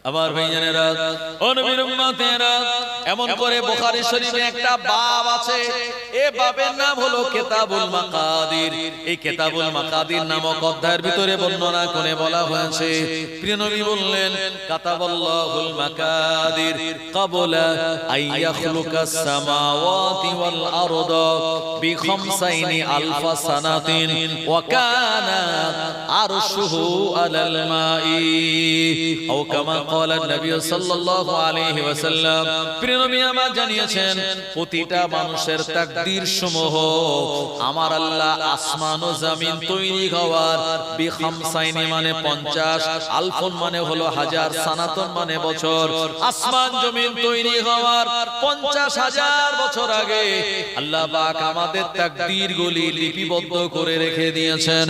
আমার ভাইজানেরা ও নবীর উম্মতেরা, এমন করে বুখারী শরীফে একটা বাব আছে, এই বাবের নাম হলো কিতাবুল মাকাদির। এই কিতাবুল মাকাদির নামক অধ্যায়ের ভিতরে বর্ণনা করে বলা হয়েছে, প্রিয় নবী বললেন, কাতাবাল্লাহুল মাকাদির ক্বাবলা আইয়াখলুকাস সামাওয়াতি ওয়াল আরদা বিখামসাইনি আলফা সানাতিন ওয়া কানা আরশুহু আলাল মাই আও কামা ক্বালা নবী সাল্লাল্লাহু আলাইহি ওয়াসাল্লাম। প্রিয় নবী আমার জানিয়েছেন, প্রতিটা মানুষের তাকদীর সমূহ আমার আল্লাহ আসমান ও জমিন তৈরি হওয়ার বিখামসাইনি মানে 50, আলফুন মানে হলো হাজার, সানাতুন মানে বছর, আসমান জমিন তৈরি হওয়ার 50,000 বছর আগে আল্লাহ পাক আমাদের তাকদীর গুলি লিপিবদ্ধ করে রেখে দিয়েছেন।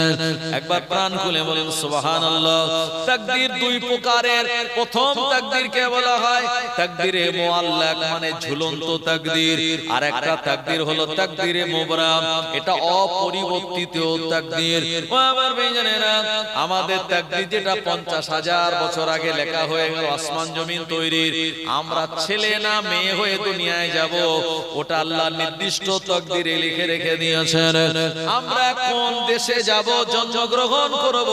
একবার প্রাণ খুলে বলেন সুবহানাল্লাহ। তাকদীর দুই প্রকারের। প্রথম তাকদীরকে বলা হয় তাকদীরে মুআল্লাক মানে ঝুলন্ত তাকদীর, আর একটা তাকদীর হলো তাকদীরে মুবরাম, এটা অপরিবর্তিত তাকদীর। ও আমার ভাইজানেরা, আমাদের তাকদীর যেটা 50,000 বছর আগে লেখা হয়ে গেল আসমান জমিন তৈরির, আমরা ছেলে না মেয়ে হয়ে দুনিয়ায় যাব, ওটা আল্লাহ নির্দিষ্ট তাকদীরে লিখে রেখে দিয়েছেন। আমরা কোন দেশে যাব, জন্মগ্রহণ করব,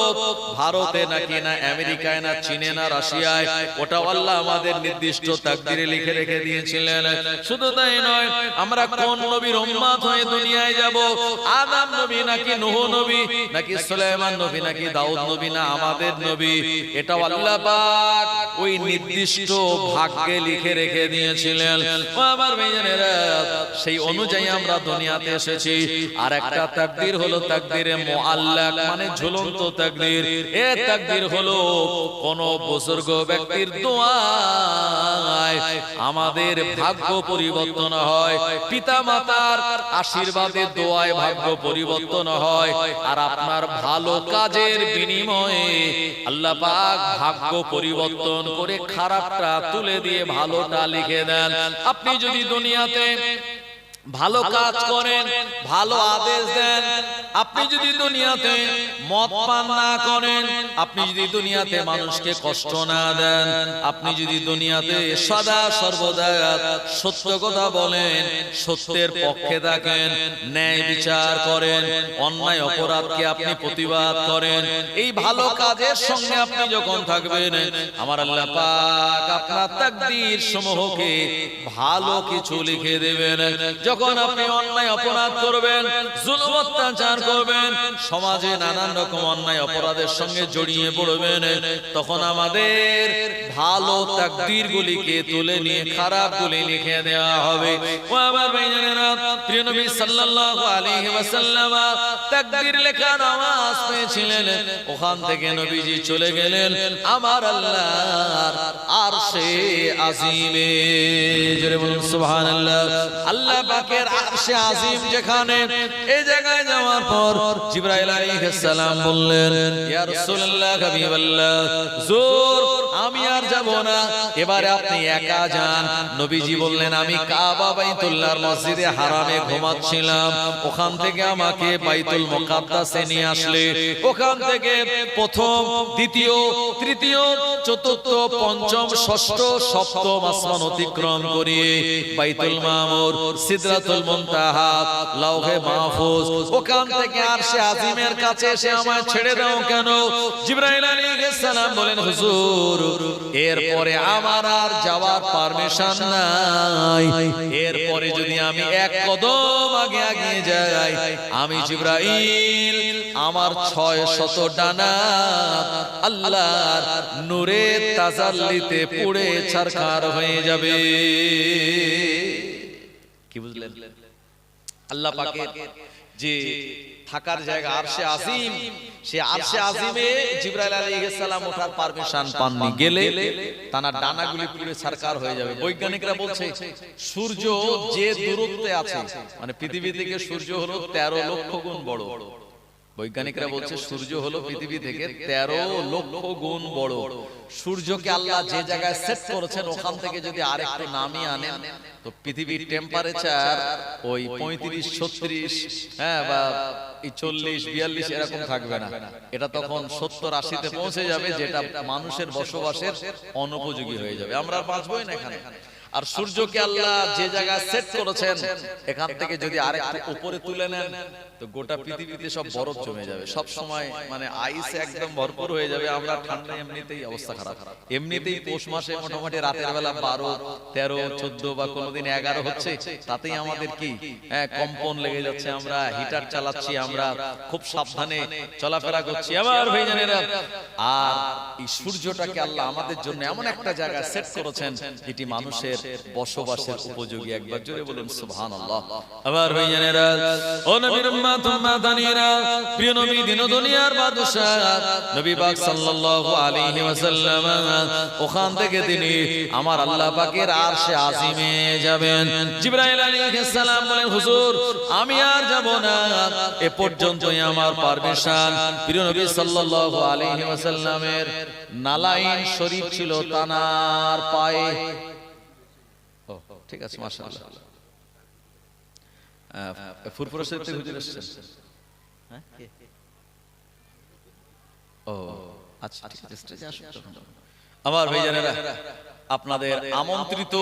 ভারতে নাকি না আমেরিকায় না চীনে না রাশিয়ায়, ওটা আল্লাহ আমাদের নির্দিষ্ট তাকদীরে লিখে রেখে দিয়েছিলেন। শুধু তাই নয়, আমরা কোন নবীর উম্মত হয়ে দুনিয়ায় যাব, আদম নবী নাকি নূহ নবী নাকি সুলাইমান নবী নাকি দাউদ নবী না আমাদের নবী, এটা আল্লাহ পাক ওই নির্দিষ্ট ভাগ্যে লিখে রেখে দিয়েছিলেন। ও আমার ভাইজানেরা, সেই অনুযায়ী আমরা দুনিয়াতে এসেছি। আর একটা তাকদীর হলো তাকদীরে মুআল্লাক মানে ঝুলন্ত তাকদীর। এই তাকদীর হলো কোন বুজুর্গ ব্যক্তির দোয়ায় আমাদের ভাগ্য পরিবর্তন হয়, পিতা মাতার আশীর্বাদে দোয়ায় ভাগ্য পরিবর্তন হয়, আর আপনার ভালো কাজের বিনিময়ে আল্লাহ পাক ভাগ্য পরিবর্তন করে খারাপটা তুলে দিয়ে ভালোটা লিখে দেন। আপনি যদি দুনিয়াতে ভালো কাজ করেন, ভালো আদেশ দেন, আপনি যদি দুনিয়াতে মদ পান না করেন, আপনি যদি দুনিয়াতে মানুষকে কষ্ট না দেন, আপনি যদি দুনিয়াতে সদা সর্বদা সত্য কথা বলেন, সত্যের পক্ষে থাকেন, ন্যায় বিচার করেন, অন্যায় অপরাধকে আপনি প্রতিবাদ করেন, এই ভালো কাজের সঙ্গে আপনি যখন থাকবেন, আমার আল্লাহ পাক আপনার তাকদীর সমূহকে ভালো কিছু লিখে দেবেন। যখন আপনি অন্যায় অপরাধ করবেন, জুলুম অত্যাচার করবেন, সমাজে নানান রকম অন্যায় অপরাধের সঙ্গে জড়িয়ে পড়বেন, তখন আমাদের ভালো তাকদীর গুলিকে তুলে নিয়ে খারাপ গুলি লিখে দেওয়া হবে। ও আমার ভাইজানেরা, প্রিয় নবী সাল্লাল্লাহু আলাইহি ওয়াসাল্লাম তাকদীর লেখার আওয়াজ পেয়েছিলেন, ওখান থেকে নবীজি চলে গেলেন আমার আল্লাহর আরশে আজিমে। জোরে বলুন সুবহানাল্লাহ। আল্লাহ পাকের আরশে আজিম যেখানে, এই জায়গায় যাওয়ার পর জিবরাইল আলাইহিস সালাম বললেন, ইয়া রাসূলুল্লাহ হাবিবাল্লাহ, হুজুর আমি আর যাব না, এবারে আপনি একা যান। নবীজি বললেন, আমি কাবা বাইতুল্লাহর মসজিদে হারামে ঘুমাচ্ছিলাম, ওখান থেকে আমাকে বাইতুল মুকাদ্দাসে নিয়ে আসলে, ওখান থেকে প্রথম দ্বিতীয় তৃতীয় চতুর্থ পঞ্চম ষষ্ঠ সপ্তম আসমান অতিক্রম করিয়ে বাইতুল মামুর, সিদরাতুল মুনতাহা, লাওহে মাহফুজ, ওখান থেকে আরশে আজিমের কাছে এসে আমায় ছেড়ে দাও কেন? জিবরাইল আলাইহিস সালাম বলেন, হুজুর এরপরে আমার আর যাওয়ার পারমিশন নাই, এরপরে যদি আমি এক কদম আগে এগিয়ে যাই, আমি জিবরাইল আমার 600 ডানা আল্লাহর নূরের তাজাল্লিতে পুড়ে ছারখার হয়ে যাবে। কি বুঝলেন? আল্লাহ পাকের যে থাকার জায়গা আরশে আজিম, সে আরশে আজিমে জিবরাইল আলাইহিস সালাম ওঠার পারমিশন পাননি, গেলে তার ডানাগুলি পুড়ে ছারখার হয়ে যাবে। বৈজ্ঞানিকরা বলছে সূর্য যে দূরত্বে আছে, মানে পৃথিবী থেকে সূর্য হলো 13 লক্ষ গুণ বড়, বৈজ্ঞানিকরা বলছে সূর্য হলো পৃথিবী থেকে 13 লক্ষ গুণ বড়। সূর্যকে আল্লাহ যে জায়গায় সেট করেছেন ওখান থেকে যদি আরেকটু নামিয়ে আনেন তো পৃথিবীর টেম্পারেচার ওই 35-36 বা 40-42 এরকম থাকবে না, এটা তখন 70-80-তে পৌঁছে যাবে, যেটা মানুষের বসবাসের অনুপযোগী হয়ে যাবে, আমরা আর বাঁচবই না এখানে। আর সূর্যকে আল্লাহ যে জায়গায় সেট করেছেন এখান থেকে যদি আরেকটু উপরে তুলে নেন তো গোটা পৃথিবীতে সব বরফ জমে যাবে, সব সময় মানে আইসে একদম ভরপুর হয়ে যাবে। আমরা ঠান্ডায় এমনিতেই অবস্থা খারাপ, এমনিতেই পৌষ মাসে মোটামুটি রাতের বেলা 12, 13, 14 বা কোনোদিন 11 হচ্ছে, তাতেই আমাদের কি কম্পন লেগে যাচ্ছে, আমরা হিটার চালাচ্ছি, আমরা খুব সাবধানে চলাফেরা করছি আমার ভাইজানেরা। আর এই সূর্যটাকে আল্লাহ আমাদের জন্য এমন একটা জায়গা সেট করেছেন যেটি মানুষের বসবাসের উপযোগী। একবার জোরে বলুন সুবহানাল্লাহ। আমার ভাইজানেরা, ও নবীর উম্মত উম্মাদানিরা, প্রিয় নবী দিন দুনিয়ার বাদশা নবী পাক সাল্লাল্লাহু আলাইহি ওয়াসাল্লাম ওখান থেকে তিনি আমার আল্লাহ পাকের আরশে আজিমে যাবেন। জিবরাইল আলাইহিস সালাম বলেন, হুজুর আমি আর যাব না, এ পর্যন্তই আমার পারমিশন। প্রিয় নবী সাল্লাল্লাহু আলাইহি ওয়াসাল্লামের নালাইন শরীফ ছিল তানার পায়ে। ঠিক আছে, মাশাআল্লাহ। ফুরফুরা শরীফ থেকে হুজুর এসেছেন? ও আচ্ছা, ঠিক আছে, স্টেজে আসুন। আমার ভাইজানেরা, আপনাদের আমন্ত্রিত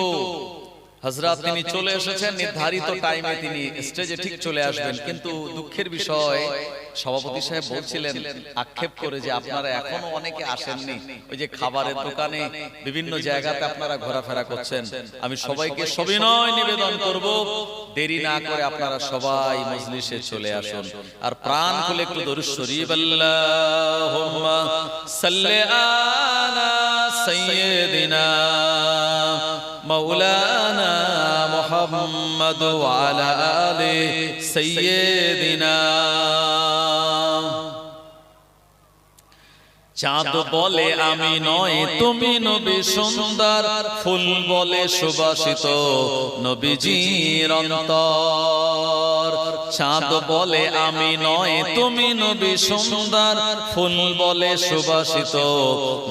হযরত তিনি চলে এসেছেন, নির্ধারিত টাইমে তিনি স্টেজে ঠিক চলে আসবেন। কিন্তু দুঃখের বিষয়, সভাপতি সাহেব বলছিলেন আক্ষেপ করে যে আপনারা এখনো অনেকে আসেননি, ওই যে খাবারের দোকানে বিভিন্ন জায়গাতে আপনারা ঘোরাফেরা করছেন। আমি সবাইকে সবিনয় নিবেদন করব, দেরি না করে আপনারা সবাই মজলিসে চলে আসুন আর প্রাণ খুলে একটু দরুদ শরীফ আল্লাহুম্মা সাল্লি আলা সাইয়্যিদিনা মাওলানা মুহাম্মদ ওয়া আলা আলি সাইয়্যিদিনা। চাঁদ বলে আমি নয় তুমি নবী সুন্দর, ফুল বলে সুবাসিত নবীজির অন্তর। চাঁদ বলে আমি নয় তুমি নবী সুন্দর, ফুল বলে সুবাসিত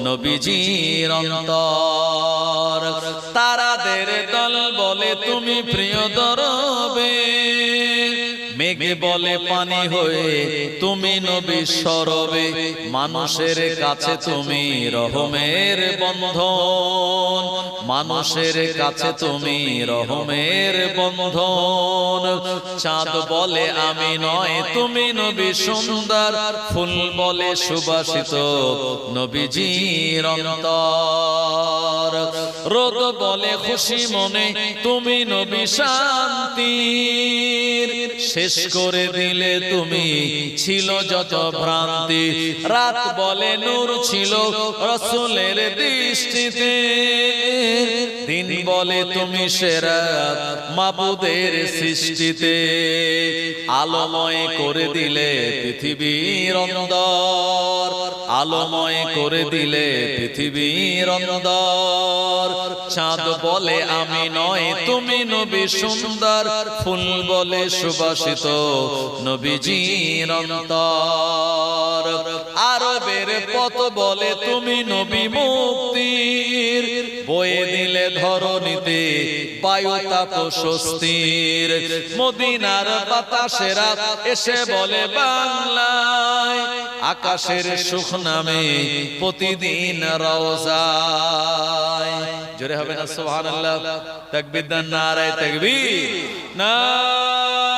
নবীজির অন্তর। তারাদের দল বলে তুমি প্রিয় দরবে, মেঘ বলে পানি হয়ে তুমি নবী সরবে। মানুষের কাছে তুমি রহমের বন্ধন, মানুষের কাছে তুমি রহমের বন্ধন। চাঁদ বলে আমি নয় তুমি নবী সুন্দর, ফুল বলে সুবাসিত নবীজির অন্তর। রোদ বলে খুশি মনে তুমি নবী শান্তির, শেষ করে দিলে তুমি ছিল যত ভ্রান্তি। রাত বলে নূর ছিল রাসূলের দৃষ্টিতে, দিন বলে তুমি সেরা মাবুদের সৃষ্টিতে। আলোময় করে দিলে পৃথিবীর অন্দর, আলোময় করে দিলে পৃথিবীর অন্দর। চাঁদ বলে আমি নয় তুমি নবী সুন্দর, ফুল বলে সুবাসিত নবীজির অন্তর। আরবের পথ বলে তুমি নবী মুক্তির, বয়ে দিলে ধরণীতে বায়ু তাপ স্বস্তির। মদিনার বাতাসেরা এসে বলে বাংলায়, আকাশের সুখ নামে প্রতিদিন রওজায়। জোরে হবে না সুবহানাল্লাহ? তাকবীর দেন, নারায়ে তাকবীর, নারায়ে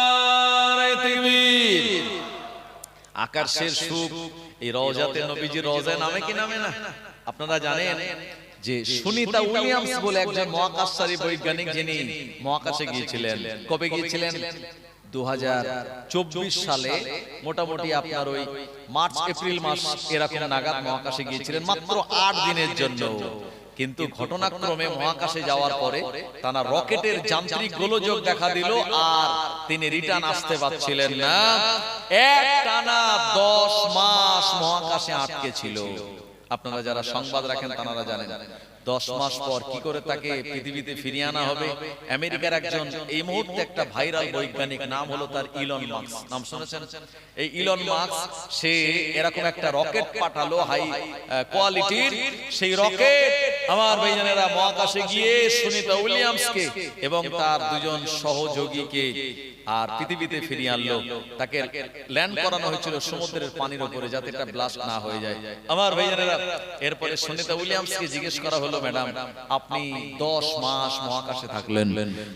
তাকবীর। আকাশের সুখ এই রওজাতে নবীজি রওজায় নামে কি নামে না? আপনারা জানেন যে সুনিতা উইলিয়ামস বলে একজন মহাকাশচারী বৈজ্ঞানিক, যিনি মহাকাশে গিয়েছিলেন। কবে গিয়েছিলেন? 2024 সালে মোটামুটি আপনার ওই মার্চ এপ্রিল মাস এরকম নাগাদ মহাকাশে গিয়েছিলেন, মাত্র 8 দিনের জন্য। কিন্তু ঘটনাক্রমে মহাকাশে যাওয়ার পরে তারা রকেটের যান্ত্রিক গোলযোগ দেখা দিল আর তিনি রিটার্ন আসতে পারছিলেন না। একটানা 10 মাস মহাকাশে আটকে ছিল। আপনারা যারা সংবাদ রাখেন তারা জানেন 10 মাস পর কি করে তাকে পৃথিবীতে ফিরিয়ে আনা হবে। আমেরিকার একজন এই মুহূর্তে একটা ভাইরাল বৈজ্ঞানিক, নাম হলো তার ইলন মাস্ক, নাম শুনেছেন? এই ইলন মাস্ক সে এরকম একটা রকেট পাঠালো হাই কোয়ালিটির, সেই রকেট আমার ভাইজানেরা মহাকাশে গিয়ে সুনিতা উইলিয়ামসকে এবং তার দুজন সহযোগীকে আর পৃথিবীতে ফিরিয়ে আনলো। তাকে ল্যান্ড করানো হয়েছিল সমুদ্রের পানির উপরে যাতে এটা ব্লাস্ট না হয়ে যায়। আমার ভাইজানেরা এরপরে সুনিতা উইলিয়ামসকে জিজ্ঞেস করা হলো, ম্যাডাম আপনি 10 মাস মহাকাশে থাকলেন,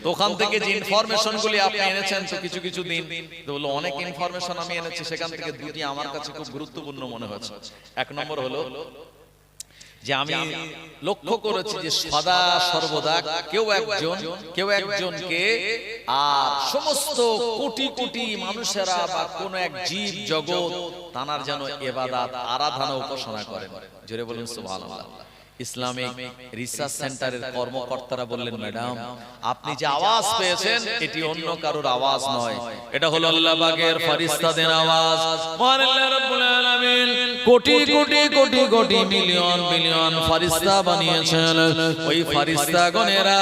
তো ওখান থেকে যে ইনফরমেশন গুলি আপনি এনেছেন তো কিছু কিছু দিন, তো বললো অনেক ইনফরমেশন আমি এনেছি, সেখান থেকে দুটি আমার কাছে খুব গুরুত্বপূর্ণ মনে হচ্ছে। এক নম্বর হলো যে আমি লক্ষ্য করেছি যে সদা সর্বদা কেউ একজনকে আর সমস্ত কোটি কোটি মানুষেরা বা কোন এক জীব জগৎ তানার যেন ইবাদত আরাধনা উপাসনা করেন। জোরে বলুন সুবহানাল্লাহ। ইসলামিক রিসার্চ সেন্টারের কর্মকর্তারা বললেন, ম্যাডাম আপনি যে আওয়াজ পেয়েছেন এটি অন্য কারোর আওয়াজ নয়, এটা হলো আল্লাহ পাকের ফেরেশতাদের আওয়াজ। মহান আল্লাহ রাব্বুল আলামিন কোটি কোটি কোটি কোটি মিলিয়ন মিলিয়ন ফেরেশতা বানিয়েছেন। ওই ফেরেশতাগণেরা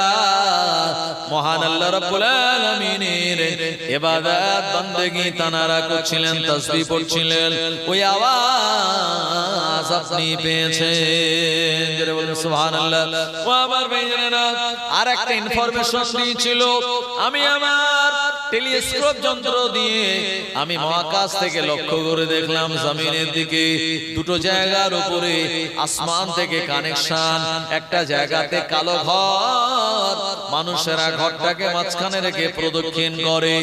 মহান আল্লাহ রাব্বুল আলামিনের ইবাদত বান্দেগি তানারা করছিলেন, তাসবিহ পড়ছিলেন, ওই আওয়াজ আপনি পেয়েছেন। সুবহানাল্লাহ। ও আমার ভাইজানেরা, আরেকটা ইনফরমেশন দিয়েছিল, আমি আমার টেলিস্কোপ যন্ত্র দিয়ে আমি মহাকাশ থেকে লক্ষ্য করে দেখলাম জমিনের দিকে দুটো জায়গার উপরে আসমান থেকে কানেকশন, একটা জায়গাতে কালো ঘর, মানুষেরা ঘরটাকে মাঝখানে রেখে প্রদক্ষিণ করে,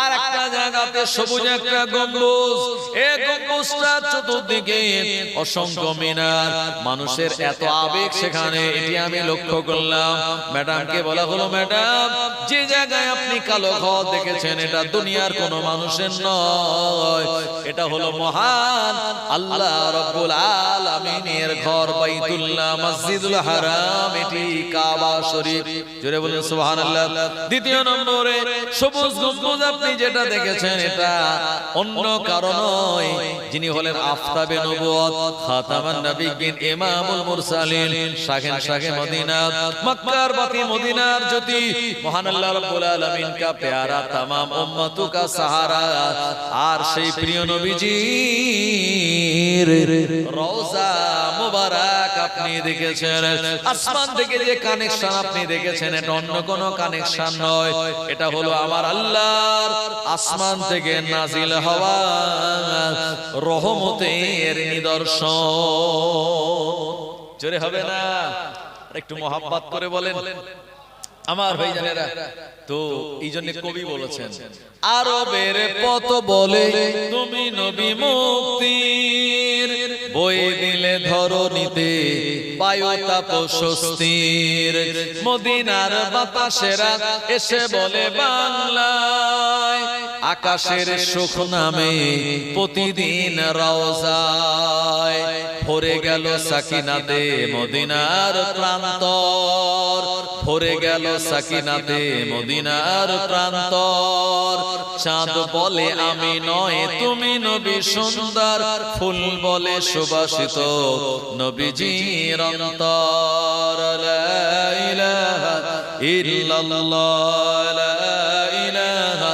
আর একটা জায়গাতে সবুজ একটা গম্বুজ, এই গম্বুজটা চতুর্দিকে অসংখ্য মিনার, মানুষের এত আবেগ সেখানে, এটি আমি লক্ষ্য করলাম। ম্যাডামকে বলা হলো, ম্যাডাম যে জায়গায় আপনি কালো ঘর দেখেছেন এটা দুনিয়ার কোন মানুষের নয়, এটা হলো মহান আল্লাহ রাব্বুল আলামিনের ঘর, বাইতুল্লাহ, মসজিদুল হারাম, এটি কাবা শরীফ। জোরে বলুন সুবহানাল্লাহ। দ্বিতীয় নম্বরে সবুজ গম্বুজ আপনি যেটা দেখেছেন এটা অন্য কারণ নয়, যিনি হলেন আফতাবে নবুয়ত, খাতামান নবিয়্যিন, ইমামুল মুরসালিন, শাহে মদিনা, মক্কার বাতি মদিনার জ্যোতি, মহান আল্লাহ রাব্বুল আলামিন কা প্যারা, तमाम উম্মতু কা সাহারা, আর সেই প্রিয় নবীজির রওজা মুবারক আপনি দেখেছেন। আসমান থেকে যে কানেকশন আপনি দেখেছেন এটা অন্য কোনো কানেকশন নয়, এটা হলো আমার আল্লাহর আসমান থেকে নাজিল হওয়া রহমতের নিদর্শন। জোরে হবে না? একটু মোহাব্বত করে বলেন আমার ভাইজানেরা। তো এই জন্য কবি বলেছেন, আরবের পথ বলে তুমি নবী মুক্তির, বই দিলে ধরণীতে বায়ু তাপ স্বস্তির, মদিনার বাতাসেরা এসে বলে বাংলায়, আকাশের সুখ নামে প্রতিদিন রওজায়, ভরে গেল সাকিনাতে মদিনার প্রান্তর, ভরে গেল সাকিনাতে মদিনার প্রান্তর, চাঁদ বলে আমি নয় তুমি নবী সুন্দর, ফুল বলে সুবাসিত নবীজির অন্তর। লা ইলাহা ইল্লাল্লাহ, লা ইলাহা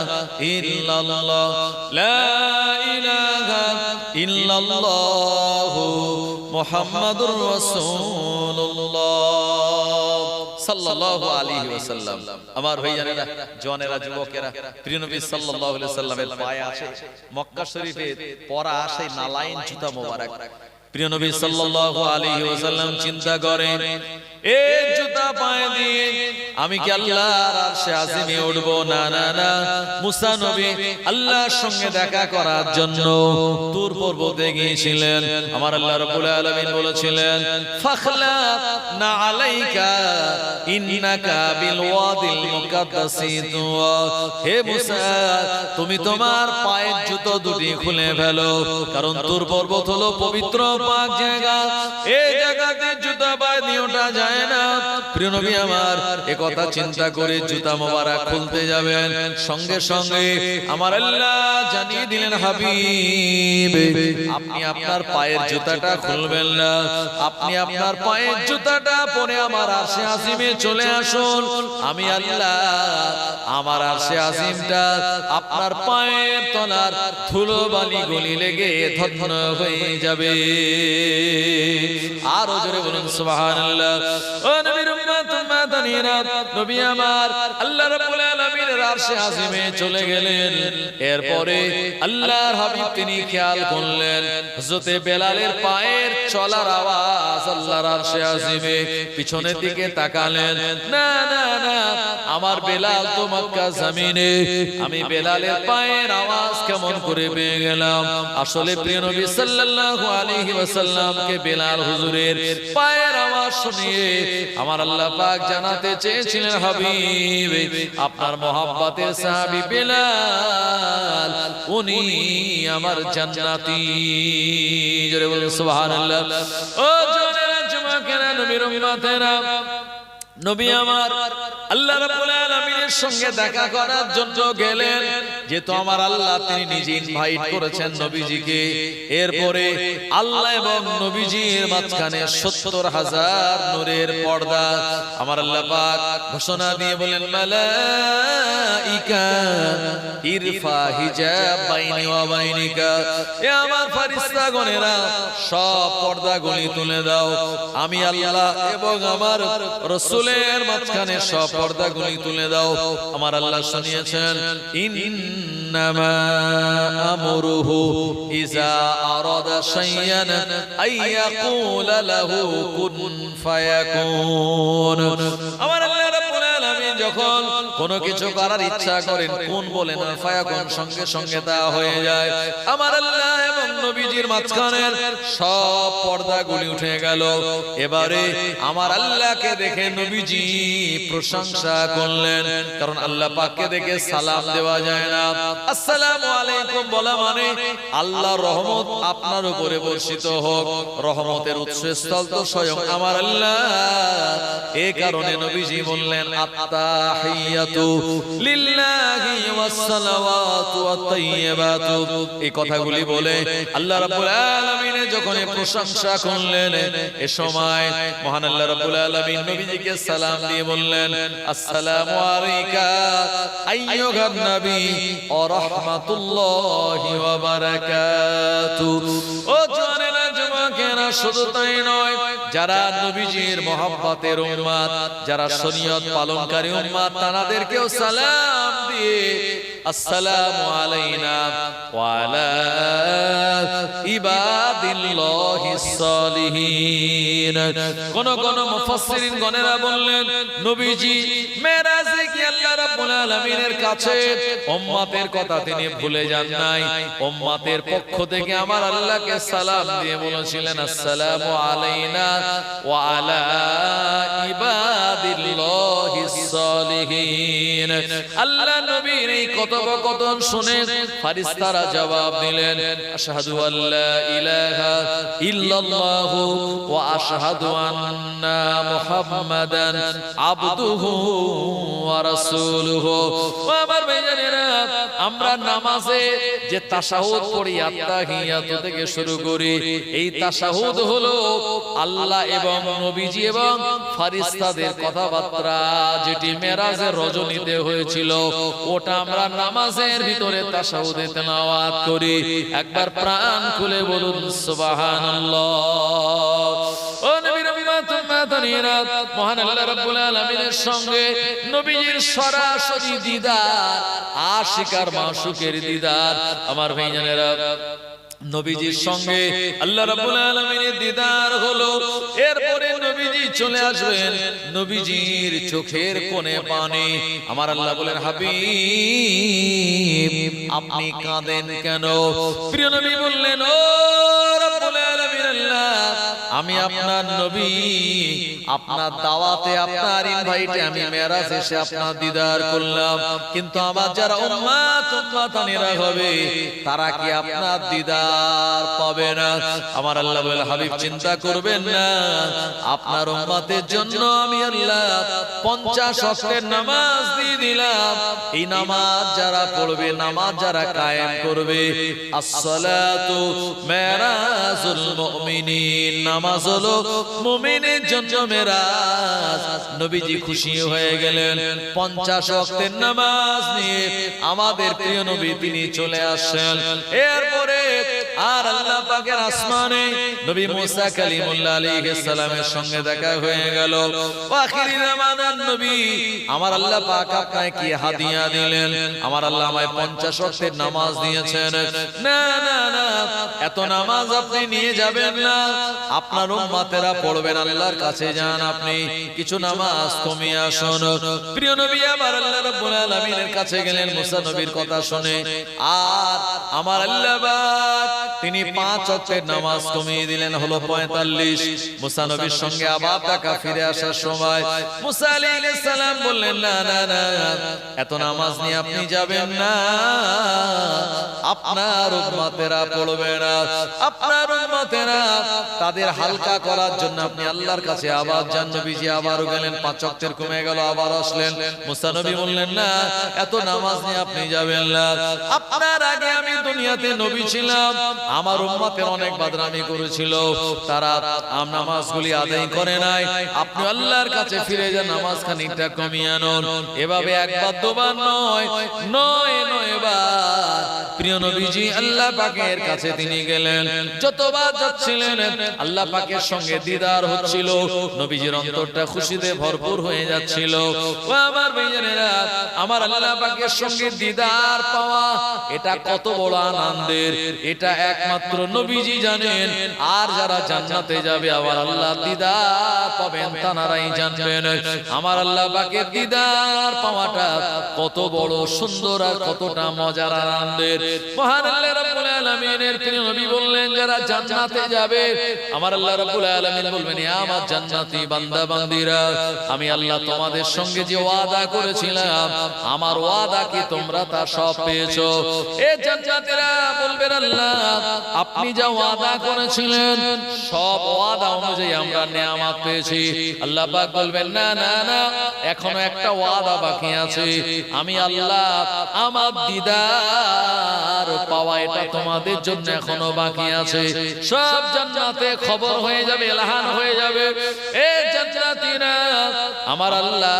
ইল্লাল্লাহ, লা ইলাহা ইল্লাল্লাহ মুহাম্মাদুর রাসূলুল্লাহ সাল্লাল্লাহু আলাইহি ওয়াসাল্লাম। আমার ভাইজানেরা, জওয়ানেরা, যুবকেরা, প্রিয় নবী সাল্লাল্লাহু আলাইহি ওয়াসাল্লামের পায়ে আছে মক্কা শরীফে পরা সেই নালাইন জুতা মোবারক। প্রিয় নবী সাল্লাল্লাহু আলাইহি ওয়াসাল্লাম চিন্তা করেন, এই জুতা পায়ে দিয়ে আমি কি আল্লাহর আরশে আজিমে উঠব? না না না। মুসা নবী আল্লাহর সঙ্গে দেখা করার জন্য তুর পর্বতে গিয়েছিলেন। আমার আল্লাহ রাব্বুল আলামিন বলেছিলেন, ফাখলা না আলাইকা ইন্নাকা বিল ওয়াদিল মুকাদ্দাসি তুয়া, হে মুসা তুমি তোমার পায়ের জুতো দুটি খুলে ফেলো, কারণ তুর পর্বত হলো পবিত্র পাক জায়গা, এই জায়গাতে জুতা পায়ে দিয়ে ওঠা যায় না। প্রিয় নবী আমার এ কথা চিন্তা করে জুতা মোবারক খুলতে যাবেন, সঙ্গে সঙ্গে আমার আল্লাহ জানিয়ে দিলেন, হাবিব আপনি আপনার পায়ের জুতাটা খুলবেন না, আপনি আপনার পায়ের জুতাটা পরে আমার আরশে আজিমে চলে আসুন। আমি আল্লাহ আমার আরশে আজিমটা আপনার পায়ের তলার ধুলো বালি গলি লেগে ধন্য হয়ে যাবে। আরো জোরে বলুন সুবহানাল্লাহ। ও নবীর উম্মত উম্মাতানিরা, নবী আমার আল্লাহ রাব্বুল আলামিনের আরশে আজিমে চলে গেলেন। এরপরে আল্লাহর হাবিব তিনি খেয়াল করলেন হযরতে বেলালের পায়ের চলার আওয়াজ আল্লাহর আরশে আজিমে। পিছনের দিকে তাকালেন, না না না, আমার বেলাল তো মক্কা জমিনে, আমি বেলালের পায়ের আওয়াজ কেমন করে পেয়ে গেলাম? আসলে প্রিয় নবী সাল্লাল্লাহু আলাইহি ওয়াসাল্লামকে বেলাল হুজুরের পায়ের আওয়াজ শুনিয়ে আমার আল্লাহ পাক জানাতে চেয়েছিলেন, হাবিব আপনার মহব্বতের সাহাবী বেলাল উনি আমার জান্নাতি। জোরে বলুন সুবহানাল্লাহ। ও জোরে যুবকেরা, নবীর উম্মতেরা, নবী আমার আল্লাহ রাব্বুল আলামিনের সঙ্গে দেখা করার জন্য গেলেন। যেহেতু আমার আল্লাহ তিনি নিজে ইনভাইট করেছেন নবীজিকে, এরপরে আল্লাহ এবং নবীজির মাঝখানে ৭০,০০০ নূরের পর্দা আমার আল্লাহ পাক ঘোষণা দিয়ে বলেন, মালাইকা ইরফা হিজাব বাইনি ওয়া বাইনিকা, এ আমার ফেরেশতাগণেরা সব পর্দাগুলি তুলে দাও। আমি আল্লাহ এবং আমার রাসূলের মাঝখানে সব পর্দাগুলি তুলে দাও। আমার আল্লাহ শুনিয়েছেন, ইন্নামা আমরুহু ইজা আরাদা শাইয়ান আইয়াকুলা লাহু কুন ফায়াকুন। আমার আল্লাহ রাব্বুল আলামিন যখন কোনো কিছু করার ইচ্ছা করেন, কোন বলেন আর ফায়াকুন, সঙ্গে সঙ্গে তা হয়ে যায়। আমার আল্লাহ এবং নবীজির মাঝখানে সব পর্দাগুলি উঠে গেল। এবারে আমার আল্লাহকে দেখে নবীজি প্রশংসা করলেন, কারণ আল্লাহ পাককে দেখে সালাম দেওয়া যায় না। আসসালামু আলাইকুম বলা মানে আল্লাহর রহমত আপনার উপরে বর্ষিত হোক। রহমতের উৎসস্থল তো স্বয়ং আমার আল্লাহ। এই কারণে নবীজি বললেন, আত্তাহিয়াতু লিল্লাহি ওয়াস সালাওয়াতু ওয়াত তাইয়্যিবাতু। এই কথাগুলি বলে আল্লাহ রাব্বুল আলামিন যখন প্রশংসা করলেন, এ সময় মহান আল্লাহ রাব্বুল আলামিন নবীজিকে সালাম দিয়ে বললেন, আসসালামু আলাইকা আইয়ুহান নবী ওয়া রাহমাতুল্লাহি ওয়া বারাকাতুহু। ও জানেনা যুবকেরা, শুধু তাই নয়, যারা নবীজির মহব্বতের উম্মত, যারা শরীয়ত পালনকারী উম্মত, তাদেরকেও সালাম দিয়ে আসসালামু আলাইনা ওয়া আলা ইবাদিল্লাহিস সালিহিন। কোন কোন মুফাসসিরিন গণেরা বললেন, নবীজি মেরাজে গিয়ে আল্লাহ রাব্বুল আলামিনের কাছে উম্মতের কথা তিনি ভুলে যান নাই। উম্মতের পক্ষ থেকে আমার আল্লাহকে সালাম দিয়ে বলেছিলেন, আসসালামু আলাইনা ওয়া আলা ইবাদিল্লাহিস সালিহিন। আল্লাহ নবীর এই কথোপকথন শুনে ফেরেশতারা জবাব দিলেন, আশহাদু আল্লা ইলাহা ইল্লাল্লাহু ওয়া আশহাদু আন্না মুহাম্মাদান আবদুহু ওয়া রাসূলুহু। ও আমার ভাইজানেরা, আমরা নামাজে যে তাশাহুদ পড়ি, আত্তাহিয়াতু থেকে শুরু করি, এই তাশাহুদ হলো আল্লাহ এবং নবীজি এবং ফেরেশতাদের কথাবার্তা, যেটি মেরাজের রজনীতে হয়েছিল, ওটা আমরা নামাজের ভিতরে তাশাহুদে তেলাওয়াত করি। একবার প্রাণ খুলে বলুন সুবহানাল্লাহ। ও নবীর উম্মত উম্মাতানিরা, মহান আল্লাহ রাব্বুল আলামিনের সঙ্গে নবীজির সরাসরি দিদার, আশিকার মাশুকের দিদার। আমার ভাইজানেরা, নবীজির সঙ্গে আল্লাহ রাব্বুল আলামিনের দিদার হলো। এরপরে নবীজি চলে আসবেন, নবীজির চোখের কোণে পানি। আমার আল্লাহ বলেন, হাবিব আপনি কাঁদেন কেন? প্রিয় নবী বললেন, ও রাব্বুল আলামিন আল্লাহ, আমি আপনার নবী, আপনার দাওয়াতে আপনার ইনভাইটে আমি মেরাজ এসে আপনার দিদার করলাম, কিন্তু আমার যারা উম্মাতানিরা হবে তারা কি আপনার দিদার পাবে না? আমার আল্লাহ বলে হাবিব চিন্তা করবেন না, আপনার উম্মতের জন্য আমি আল্লাহ 50 ওয়াক্তের নামাজ দিয়ে দিলাম। এই নামাজ যারা পড়বে, নামাজ যারা কায়েম করবে, আসসালাতু মেরাজুল মুমিনিন, নামাজ হলো মুমিনের জন্য মেরাজ। নবীজি খুশি হয়ে গেলেন। 50 ওয়াক্তের নামাজ নিয়ে আমাদের প্রিয় নবী তিনি চলে আসেন। এরপরে আর আল্লাহ পাকের আসমানে নবী মুসা কালিমুল্লাহ আলাইহিস সালামের সঙ্গে দেখা হয়ে গেল। আখিরি জামানার নবী, আমার আল্লাহ পাক আপনাকে কি হাদিয়া দিলেন? আমার আল্লাহ আমায় 50 ওয়াক্তের নামাজ দিয়েছেন। না না না, এত নামাজ আপনি নিয়ে যাবেন না, আপনার উম্মতেরা পড়বেন, আল্লাহর কাছে যান, আপনি কিছু নামাজ কমিয়ে আসুন। প্রিয় নবী আমার আল্লাহ রাব্বুল আলামিনের কাছে গেলেন মুসা নবীর কথা শুনে। আর আমার আল্লাহ পাক তিনি 5 ওয়াক্তের নামাজ কমিয়ে দিলেন, হলো 45। মুসা নবীর সঙ্গে আবার দেখা ফিরে আসার সময় মুসা আলাইহিস সালাম বললেন, না না না, এত নামাজ নিয়ে আপনি যাবেন না, আপনার উম্মতেরা পড়বে না, আপনার উম্মতেরা তাদের হালকা করার জন্য আপনি আল্লাহর কাছে আবার যান। নবীজি আবারও গেলেন, 5 ওয়াক্তের কমে গেল, আবার আসলেন। মুসা নবী বললেন, না, এত নামাজ নিয়ে আপনি যাবেন না, আপনার আগে আমি দুনিয়াতে নবী ছিলাম, আমার উম্মতের অনেক বদনামি করেছিল, তারা নামাজগুলি আদায় করে নাই, আপনি আল্লাহর কাছে ফিরে যান, নামাজ খানিকটা কমিয়ে আনুন। এভাবে একবার দুবার নয়, 9 বার প্রিয় নবীজি আল্লাহ পাকের কাছে তিনি গেলেন। যতবার যাচ্ছিলেন আল্লাহ পাকের সঙ্গে দিদার হচ্ছিল, নবীজির অন্তরটা খুশিতে ভরপুর হয়ে যাচ্ছিল। ও আমার ভাইজানেরা, আমার আল্লাহ পাকের সঙ্গে দিদার পাওয়া এটা কত বড় আনন্দের, এটা একমাত্র নবীজি জানেন। আর যারা জান্নাতে যাবে আবার আল্লাহ দিদার পাবেন তারাই জানবেন। আমার আল্লাহ পাকের দিদার পাওয়াটা কত বড় সুন্দর আর কতটা মজার আনন্দের। মহান আল্লাহ রাব্বুল আলামিনের প্রিয় নবী বললেন, যারা জান্নাতে যাবে আমার আল্লাহ রাব্বুল আলামিন বলবেন, হে আমার জান্নাতি বান্দা বান্দীরা, আমি আল্লাহ তোমাদের সঙ্গে যে ওয়াদা করেছিলাম, আমার ওয়াদা কি তোমরা তা সব পেয়েছো? এ জান্নাতীরা বলবেন, আল্লাহ আপনি যা ওয়াদা করেছিলেন সব ওয়াদা অনুযায়ী আমরা নেয়ামত পেয়েছি। আল্লাহ পাক বলবেন, না না না, এখনো একটা ওয়াদা বাকি আছে, আমি আল্লাহ আমার দিদার পাওয়া এটা তোমাদের জন্য এখনো বাকি আছে। সব জান্নাতে খবর হয়ে যাবে, এলান হয়ে যাবে, এ জান্নাতীরা আমার আল্লাহ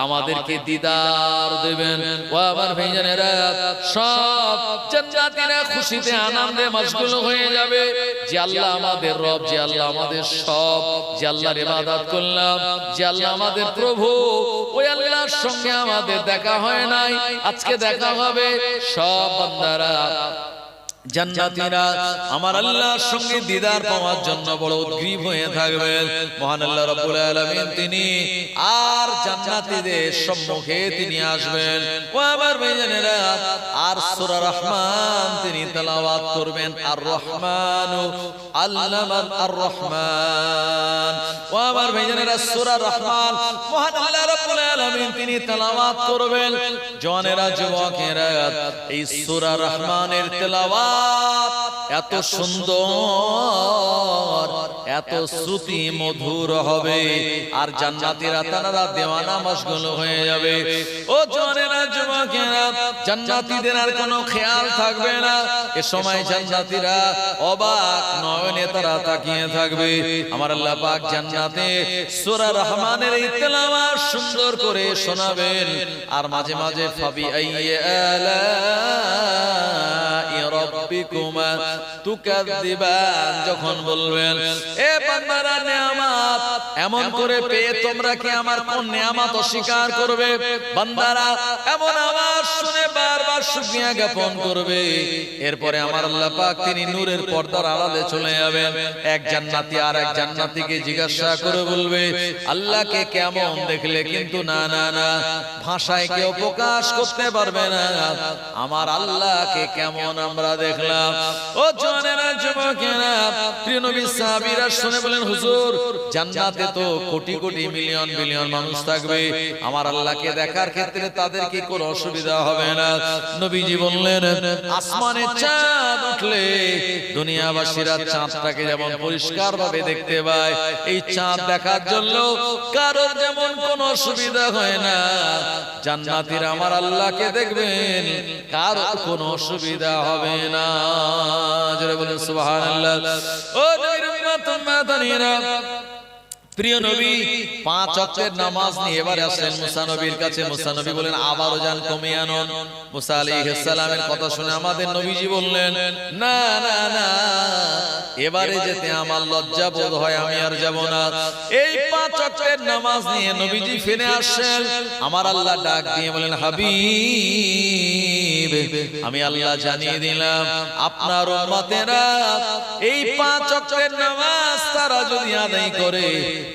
আমাদেরকে দিদার দেবেন। ও আমার ভাইজানেরা, সব জান্নাতীরা খুশিতে আনন্দে মশগুল হয়ে যাবে যে আল্লাহ আমাদের রব, যে আল্লাহ আমাদের সব, যে আল্লাহর ইবাদত করলাম, যে আল্লাহ আমাদের প্রভু, ওই আল্লাহর সঙ্গে আমাদের দেখা হয় নাই, আজকে দেখা হবে। সব বান্দারা জান্নাতীরা আমার আল্লাহর সঙ্গে দিদার পাওয়ার জন্য বড় উদ্গ্রীব হয়ে থাকবেন। মহান আল্লাহ রাব্বুল আলামিন তিনি আর জান্নাতীদের সম্মুখে তিনি আসবেন। ও আমার ভাইজানেরা, আর সূরা রহমান তিনি তেলাওয়াত করবেন, আর রহমানু আল্লামান আর রহমান। ও আমার ভাইজানেরা, সূরা রহমান মহান আল্লাহ রাব্বুল আলামিন তিনি তেলাওয়াত করবেন। জওয়ানেরা, যুবকেরা, এই সূরা রহমানের তেলাওয়াত এত সুন্দর, এত শ্রুতি মধুর হবে, আর জান্নাতীরা তারা দেওয়ানা মশগুল হয়ে যাবে। ও জওয়ানেরা, যুবকেরা, জান্নাতীদের আর কোনো খেয়াল থাকবে না। এ সময় জান্নাতীরা অবাক নয়নে তারা তাকিয়ে থাকবে। আমার আল্লাহ পাক জান্নাতে সূরা রহমানের এই তেলাওয়াত সুন্দর করে শোনাবেন, আর মাঝে মাঝে ফাবি আইয়ি আলা রাব্বিকুমা তুকাযযিবান যখন বলবেন, এ বান্দারা, নেয়ামত এমন করে পেয়ে তোমরা কি আমার কোন নেয়ামত অস্বীকার করবে? বান্দারা এমন আওয়াজ শুনে বারবার শুকরিয়া জ্ঞাপন করবে। এরপরে আমার আল্লাহ পাক তিনি নূরের পর্দার আড়ালে চলে যাবেন। এক জান্নাতি আর এক জান্নাতীকে জিজ্ঞাসা করে বলবে, আল্লাহকে কেমন দেখলে? কিন্তু না না না, ভাষায় কেউ প্রকাশ করতে পারবে না আমার আল্লাহকে কেমন আমরা আমরা দেখলাম। ও জওয়ানেরা, যুবকেরা, প্রিয় নবী সাহাবীরা শুনে বলেন, হুজুর জান্নাতে তো কোটি কোটি মিলিয়ন বিলিয়ন মানুষ থাকবে, আমার আল্লাহকে দেখার ক্ষেত্রে তাদের কি কোনো অসুবিধা হবে না? নবীজি বললেন, আসমানে চাঁদ উঠলে দুনিয়াবাসীরা চাঁদটাকে যেমন পরিষ্কার ভাবে দেখতে পায়, এই চাঁদ দেখার জন্য কারোর যেমন কোনো অসুবিধা হয় না, জান্নাতীরা আমার আল্লাহকে দেখবেন, কারোর কোনো অসুবিধা হবে না। জোরে বলেন সুবহানাল্লাহ। ও নবীর উম্মত মাদানীরা, প্রিয় নবী 5 ওয়াক্তের নামাজ নিয়ে এবারে আসলেন মুসা নবীর কাছে। মুসা নবী বলেন, আবারও যান কমিয়ে আনুন। মুসা আলাইহিস সালামের কথা শুনে আমাদের নবীজি বললেন, না না না, এবারে যেতে আমার লজ্জা বোধ হয়, আমি আর যাব না। এই 5 ওয়াক্তের নামাজ নিয়ে নবীজি ফিরে আসেন। আমার আল্লাহ ডাক দিয়ে বলেন, হাবিব, আমি আল্লাহ জানিয়ে দিলাম আপনার উম্মতেরা এই 5 ওয়াক্তের নামাজ তারা যদি আদায় করে,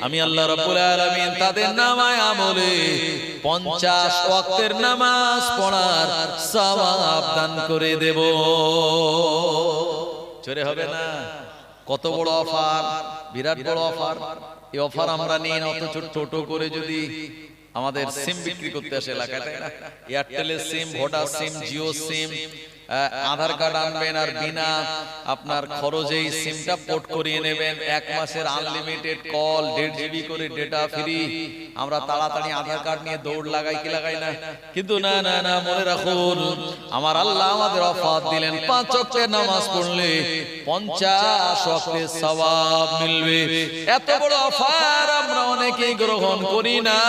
আমি আল্লাহ রাব্বুল আলামিন তাদের নামায় আমলে 50 ওয়াক্তের নামাজ পড়ার সওয়াব দান করে দেব। চোরে হবে না? কত বড় অফার, বিরাট বড় অফার। এই অফার আমরা নিয়ে অথচ টোটো করে যদি আমাদের সিম বিক্রি করতে আসে এলাকায়, এয়ারটেলের সিম, ভোডার সিম, জিও সিম, আধার কার্ড আনবেন আর বিনা আপনার খরচেই সিমটা পোর্ট করিয়ে নেবেন, 1 মাসের আনলিমিটেড কল, 1.5 GB করে ডেটা ফ্রি। আমরা তাড়াতাড়ি আধার কার্ড নিয়ে দৌড় লাগাই কি লাগাই না? কিন্তু না না না, মনে রাখুন আমার আল্লাহ আমাদের অফার দিলেন, 5 ওয়াক্তের নামাজ পড়লে 50 ওয়াক্তের সওয়াব মিলবে। এত বড় অফার আমরা অনেকেই গ্রহণ করি না।